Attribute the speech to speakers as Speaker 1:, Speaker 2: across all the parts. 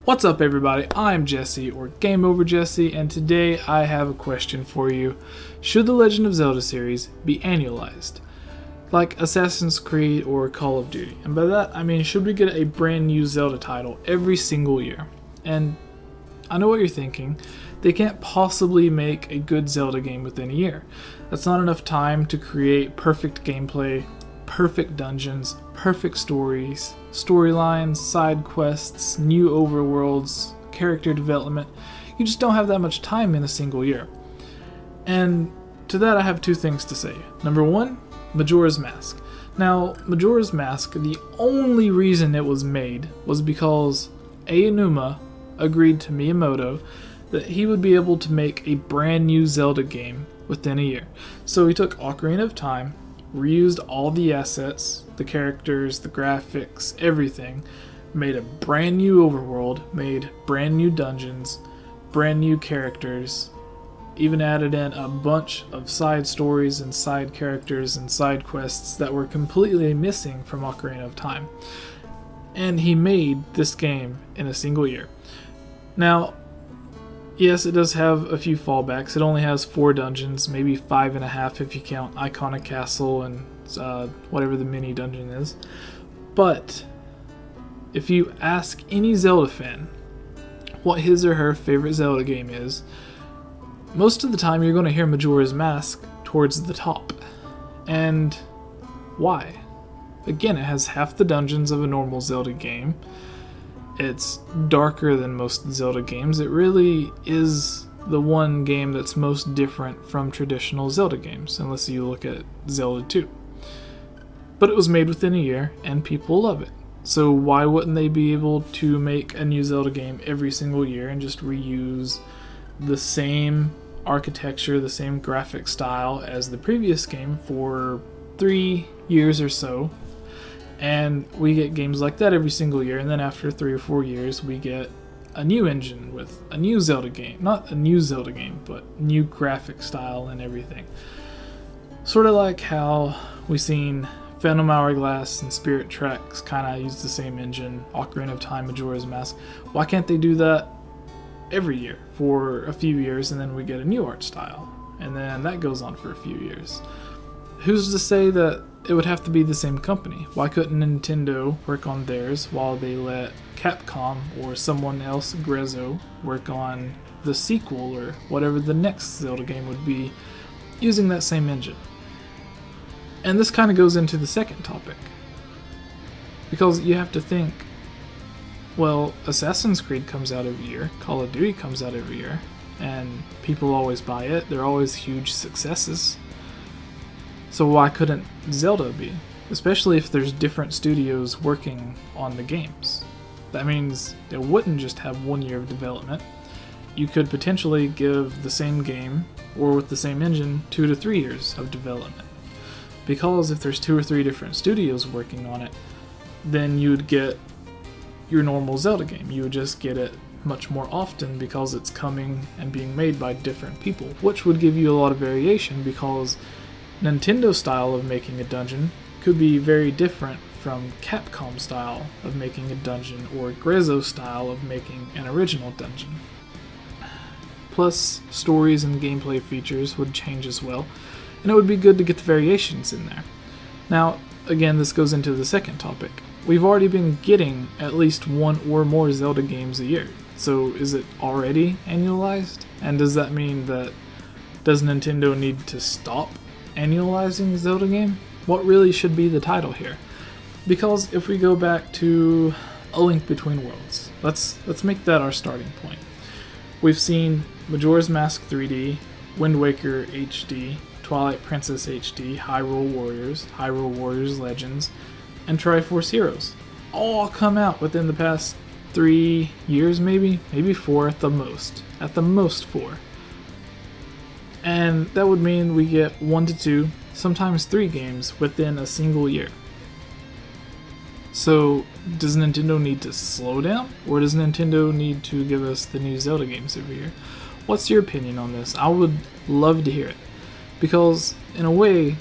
Speaker 1: What's up everybody, I'm Jesse, or Game Over Jesse, and today I have a question for you. Should the Legend of Zelda series be annualized? Like Assassin's Creed or Call of Duty. And by that I mean, should we get a brand new Zelda title every single year? And I know what you're thinking, they can't possibly make a good Zelda game within a year. That's not enough time to create perfect gameplay, perfect dungeons, perfect stories, storylines, side quests, new overworlds, character development. You just don't have that much time in a single year. And to that I have two things to say. Number one, Majora's Mask. Now, Majora's Mask, the only reason it was made was because Aonuma agreed to Miyamoto that he would be able to make a brand new Zelda game within a year. So he took Ocarina of Time, reused all the assets, the characters, the graphics, everything, made a brand new overworld, made brand new dungeons, brand new characters, even added in a bunch of side stories and side characters and side quests that were completely missing from Ocarina of Time. And he made this game in a single year. Now, yes, it does have a few fallbacks. It only has 4 dungeons, maybe 5.5 if you count Iconic Castle and whatever the mini dungeon is. But if you ask any Zelda fan what his or her favorite Zelda game is, most of the time you're going to hear Majora's Mask towards the top. And why? Again, it has half the dungeons of a normal Zelda game. It's darker than most Zelda games. It really is the one game that's most different from traditional Zelda games, unless you look at Zelda 2. But it was made within a year, and people love it. So why wouldn't they be able to make a new Zelda game every single year and just reuse the same architecture, the same graphic style as the previous game for 3 years or so? And we get games like that every single year, and then after 3 or 4 years we get a new engine with a new Zelda game. Not a new Zelda game, but new graphic style and everything. Sort of like how we've seen Phantom Hourglass and Spirit Tracks kind of use the same engine, Ocarina of Time, Majora's Mask. Why can't they do that every year for a few years, and then we get a new art style? And then that goes on for a few years. Who's to say that it would have to be the same company? Why couldn't Nintendo work on theirs while they let Capcom or someone else, Grezzo, work on the sequel or whatever the next Zelda game would be using that same engine? And this kind of goes into the second topic. Because you have to think, well, Assassin's Creed comes out every year, Call of Duty comes out every year, and people always buy it. They're always huge successes. So why couldn't Zelda be? Especially if there's different studios working on the games. That means it wouldn't just have 1 year of development. You could potentially give the same game, or with the same engine, 2 to 3 years of development. Because if there's 2 or 3 different studios working on it, then you would get your normal Zelda game. You would just get it much more often because it's coming and being made by different people, which would give you a lot of variation, because Nintendo's style of making a dungeon could be very different from Capcom's style of making a dungeon, or Grezzo's style of making an original dungeon. Plus, stories and gameplay features would change as well, and it would be good to get the variations in there. Now, again, this goes into the second topic. We've already been getting at least 1 or more Zelda games a year, so is it already annualized? And does that mean that does Nintendo need to stop annualizing Zelda game? What really should be the title here? Because if we go back to A Link Between Worlds, let's make that our starting point. We've seen Majora's Mask 3D, Wind Waker HD, Twilight Princess HD, Hyrule Warriors Legends, and Triforce Heroes all come out within the past 3 years, maybe 4 at the most 4. And that would mean we get 1 to 2, sometimes 3 games within a single year. So does Nintendo need to slow down, or does Nintendo need to give us the new Zelda games every year? What's your opinion on this? I would love to hear it, because in a way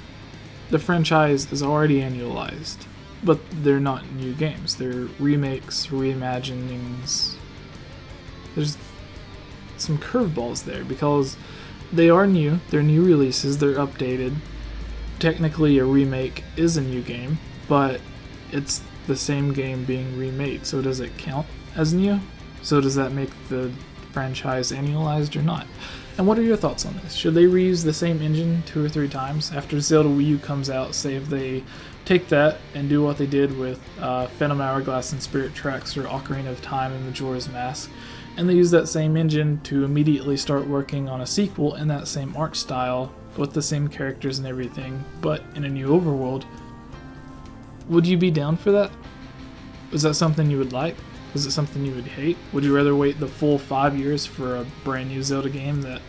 Speaker 1: the franchise is already annualized, but they're not new games. They're remakes, reimaginings, there's some curveballs there because they are new, they're new releases, they're updated. Technically a remake is a new game, but it's the same game being remade, so does it count as new? So does that make the franchise annualized or not? And what are your thoughts on this? Should they reuse the same engine 2 or 3 times? After Zelda Wii U comes out, say if they take that and do what they did with Phantom Hourglass and Spirit Tracks or Ocarina of Time and Majora's Mask, and they use that same engine to immediately start working on a sequel in that same art style with the same characters and everything, but in a new overworld, would you be down for that? Is that something you would like? Is it something you would hate? Would you rather wait the full 5 years for a brand new Zelda game that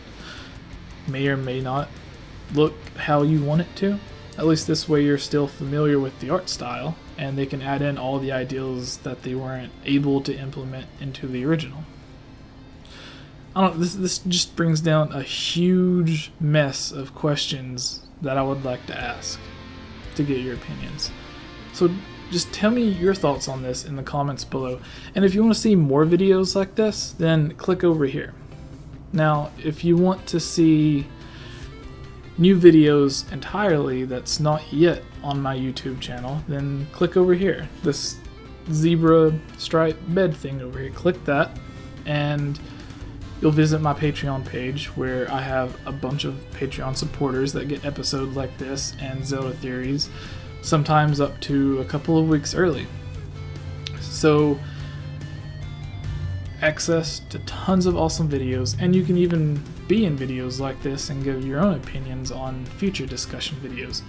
Speaker 1: may or may not look how you want it to? At least this way you're still familiar with the art style, and they can add in all the ideals that they weren't able to implement into the original. I don't know, this just brings down a huge mess of questions that I would like to ask to get your opinions. So just tell me your thoughts on this in the comments below. And if you want to see more videos like this, then click over here. Now, if you want to see new videos entirely that's not yet on my YouTube channel, then click over here. This zebra stripe bed thing over here. Click that and you'll visit my Patreon page where I have a bunch of Patreon supporters that get episodes like this and Zelda theories, sometimes up to a couple of weeks early. So access to tons of awesome videos, and you can even be in videos like this and give your own opinions on future discussion videos.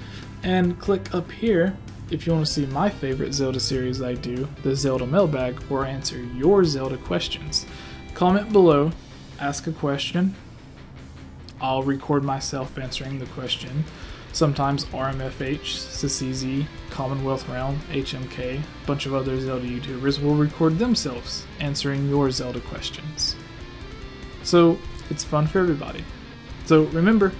Speaker 1: And click up here if you want to see my favorite Zelda series I do, the Zelda Mailbag, where I answer your Zelda questions. Comment below, ask a question, I'll record myself answering the question. Sometimes RMFH, CCZ, Commonwealth Realm, HMK, a bunch of other Zelda YouTubers will record themselves answering your Zelda questions. So it's fun for everybody. So remember,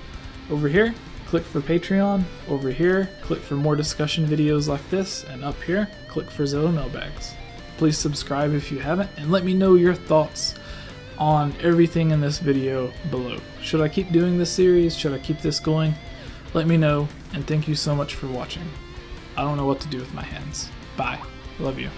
Speaker 1: over here, click for Patreon, over here, click for more discussion videos like this, and up here, click for Zelda Mailbags. Please subscribe if you haven't, and let me know your thoughts on everything in this video below. Should I keep doing this series? Should I keep this going? Let me know, and thank you so much for watching. I don't know what to do with my hands. Bye. Love you.